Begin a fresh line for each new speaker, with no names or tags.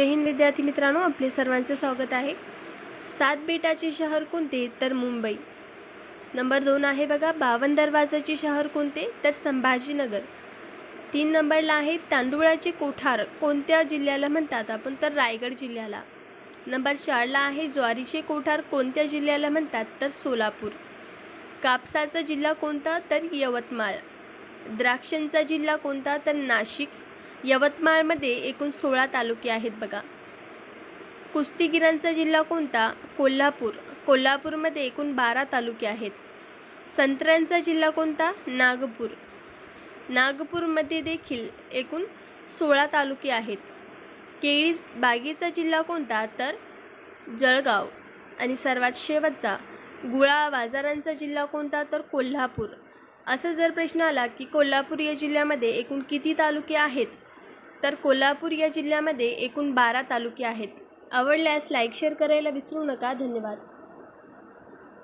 जय हिंद विद्यार्थी मित्रांनो, आपले सर्वांचे स्वागत आहे। 7 बेटाचे शहर कोणते? तर मुंबई। नंबर 2 आहे बघा, 52 दरवाजाचे शहर कोणते? तर संभाजीनगर। 3 नंबरला आहे, तांदुळाचे कोठार कोणत्या जिल्ह्याला म्हणतात आपण? तर रायगड जिल्ह्याला। नंबर 4ला आहे, ज्वारीचे कोठार कोणत्या जिल्ह्याला म्हणतात? तर सोलापूर। कापसाचा जिल्हा कोणता? तर यवतमाळ। द्राक्षांचा जिल्हा कोणता? तर नाशिक। यवतमाळमध्ये एकूण 16 तालुके आहेत बघा। कुस्तीगिरांचा जिल्हा कोणता? कोल्हापूर। कोल्हापूरमध्ये एकूण 12 तालुके आहेत। संत्र्यांचा जिल्हा कोणता? नागपूर। नागपूरमध्ये देखील एकूण 16 तालुके आहेत। केळी बागेचा जिल्हा कोणता? तर जळगाव। आणि सर्वात शेवटचा, गुळा बाजारांचा जिल्हा कोणता? तर कोल्हापूर। असं जर प्रश्न आला की कोल्हापूर या जिल्ह्यामध्ये एकूण किती तालुके आहेत, तर कोल्हापूर या जिल्ह्यामध्ये एकूण 12 तालुके आहेत। आवडल्यास लाईक शेअर करायला विसरू नका। धन्यवाद।